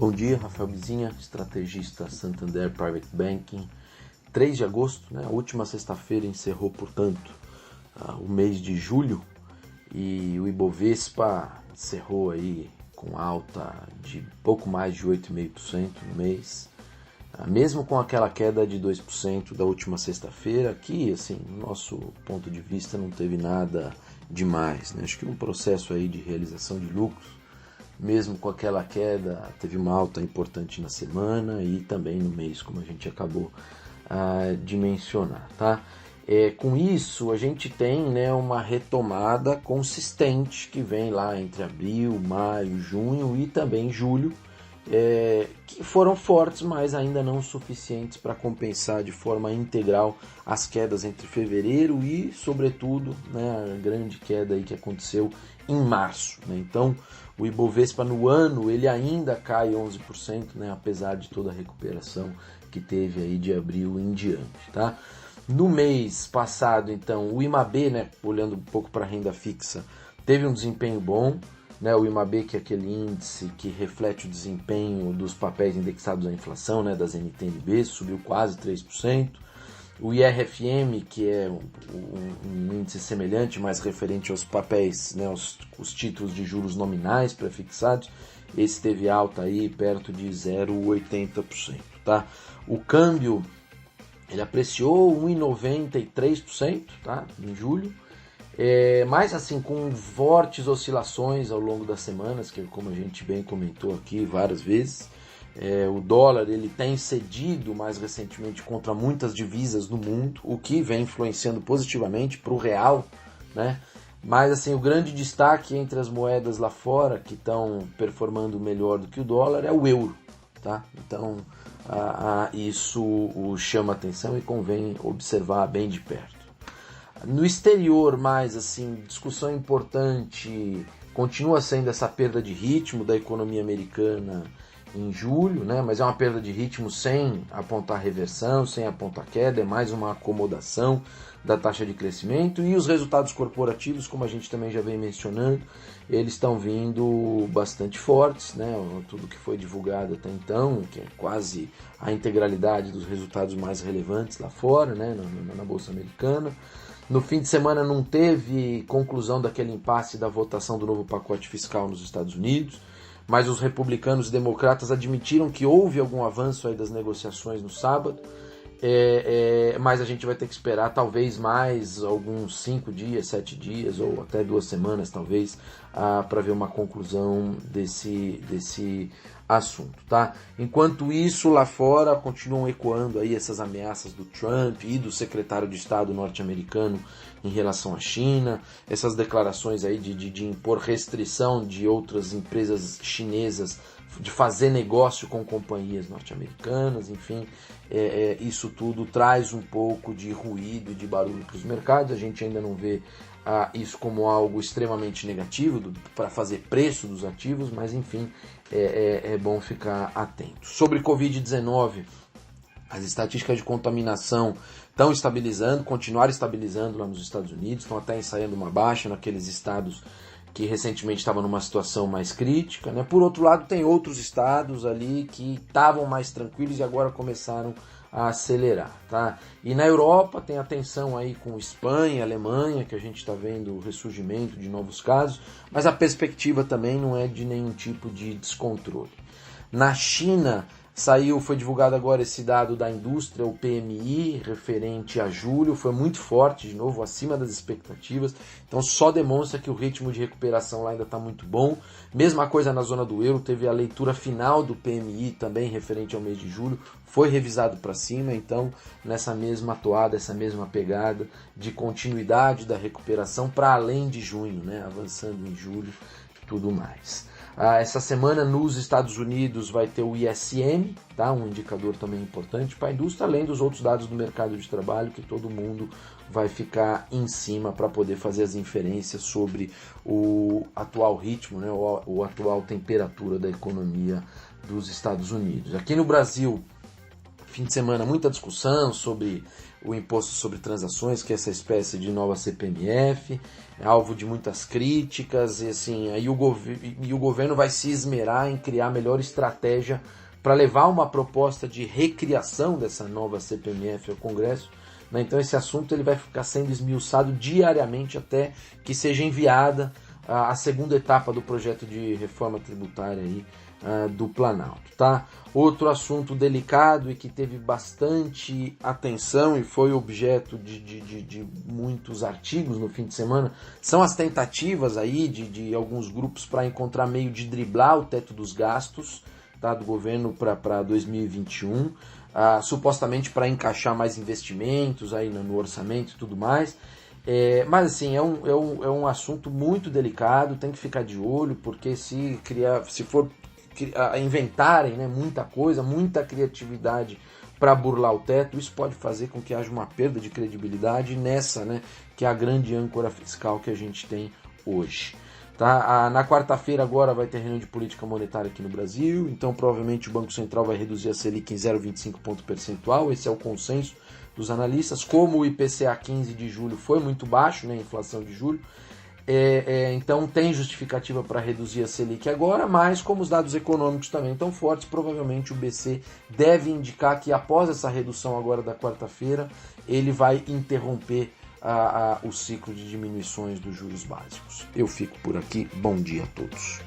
Bom dia, Rafael Bizinha, estrategista Santander Private Banking. 3 de agosto, a última sexta-feira encerrou, portanto, o mês de julho e o Ibovespa encerrou aí com alta de pouco mais de 8,5% no mês, mesmo com aquela queda de 2% da última sexta-feira, que, assim, no nosso ponto de vista, não teve nada demais, Acho que um processo aí de realização de lucros, mesmo com aquela queda, teve uma alta importante na semana e também no mês, como a gente acabou de mencionar, tá? Com isso, a gente tem uma retomada consistente que vem lá entre abril, maio, junho e também julho, que foram fortes, mas ainda não suficientes para compensar de forma integral as quedas entre fevereiro e, sobretudo, a grande queda aí que aconteceu em março. Então, o Ibovespa no ano ele ainda cai 11%, apesar de toda a recuperação que teve aí de abril em diante, tá? No mês passado, então, o IMAB, olhando um pouco para a renda fixa, teve um desempenho bom. O IMAB, que é aquele índice que reflete o desempenho dos papéis indexados à inflação, das NTNBs, subiu quase 3%. O IRFM, que é um índice semelhante, mas referente aos papéis, os títulos de juros nominais prefixados, esse teve alta aí perto de 0,80%. Tá? O câmbio ele apreciou 1,93%, tá? Em julho. Mas assim, com fortes oscilações ao longo das semanas, que como a gente bem comentou aqui várias vezes, o dólar ele tem cedido mais recentemente contra muitas divisas no mundo, o que vem influenciando positivamente para o real, Mas assim, o grande destaque entre as moedas lá fora que estão performando melhor do que o dólar é o euro, tá? Então isso chama atenção e convém observar bem de perto. No exterior, mais assim, discussão importante continua sendo essa perda de ritmo da economia americana em julho, mas é uma perda de ritmo sem apontar reversão, sem apontar queda, é mais uma acomodação da taxa de crescimento, e os resultados corporativos, como a gente também já vem mencionando, eles estão vindo bastante fortes, tudo que foi divulgado até então, que é quase a integralidade dos resultados mais relevantes lá fora, na Bolsa Americana. No fim de semana não teve conclusão daquele impasse da votação do novo pacote fiscal nos Estados Unidos, mas os republicanos e democratas admitiram que houve algum avanço aí das negociações no sábado, mas a gente vai ter que esperar talvez mais alguns 5 dias, 7 dias ou até 2 semanas talvez para ver uma conclusão desse assunto, tá? Enquanto isso, lá fora continuam ecoando aí essas ameaças do Trump e do secretário de Estado norte-americano em relação à China, essas declarações aí de impor restrição de outras empresas chinesas de fazer negócio com companhias norte-americanas, enfim, isso tudo traz um pouco de ruído e de barulho para os mercados. A gente ainda não vê isso como algo extremamente negativo para fazer preço dos ativos, mas enfim, é bom ficar atento. Sobre Covid-19, as estatísticas de contaminação estão estabilizando, continuaram estabilizando lá nos Estados Unidos, estão até ensaiando uma baixa naqueles estados que recentemente estavam numa situação mais crítica, Por outro lado, tem outros estados ali que estavam mais tranquilos e agora começaram a acelerar, tá? E na Europa tem a tensão aí com Espanha, Alemanha, que a gente está vendo o ressurgimento de novos casos, mas a perspectiva também não é de nenhum tipo de descontrole. Na China, foi divulgado agora esse dado da indústria, o PMI, referente a julho, foi muito forte, de novo, acima das expectativas, então só demonstra que o ritmo de recuperação lá ainda está muito bom. Mesma coisa na zona do euro, teve a leitura final do PMI também referente ao mês de julho, foi revisado para cima, então nessa mesma toada, essa mesma pegada de continuidade da recuperação para além de junho, avançando em julho e tudo mais. Essa semana nos Estados Unidos vai ter o ISM, tá? Um indicador também importante para a indústria, além dos outros dados do mercado de trabalho que todo mundo vai ficar em cima para poder fazer as inferências sobre o atual ritmo, ou a atual temperatura da economia dos Estados Unidos. Aqui no Brasil fim de semana muita discussão sobre o imposto sobre transações, que é essa espécie de nova CPMF, é alvo de muitas críticas, e assim, aí o governo vai se esmerar em criar a melhor estratégia para levar uma proposta de recriação dessa nova CPMF ao Congresso, né? Então esse assunto ele vai ficar sendo esmiuçado diariamente até que seja enviada a segunda etapa do projeto de reforma tributária aí, do Planalto, tá? Outro assunto delicado e que teve bastante atenção e foi objeto de muitos artigos no fim de semana são as tentativas aí de alguns grupos para encontrar meio de driblar o teto dos gastos, tá, do governo para 2021, supostamente para encaixar mais investimentos aí no orçamento e tudo mais. Mas assim, é um assunto muito delicado, tem que ficar de olho, porque se for inventarem, né, muita coisa, muita criatividade para burlar o teto, isso pode fazer com que haja uma perda de credibilidade nessa, né, que é a grande âncora fiscal que a gente tem hoje. Tá? Na quarta-feira agora vai ter reunião de política monetária aqui no Brasil, então provavelmente o Banco Central vai reduzir a Selic em 0,25 ponto percentual, esse é o consenso dos analistas. Como o IPCA 15 de julho foi muito baixo, né, a inflação de julho, então tem justificativa para reduzir a Selic agora, mas como os dados econômicos também estão fortes, provavelmente o BC deve indicar que após essa redução agora da quarta-feira, ele vai interromper o ciclo de diminuições dos juros básicos. Eu fico por aqui, bom dia a todos.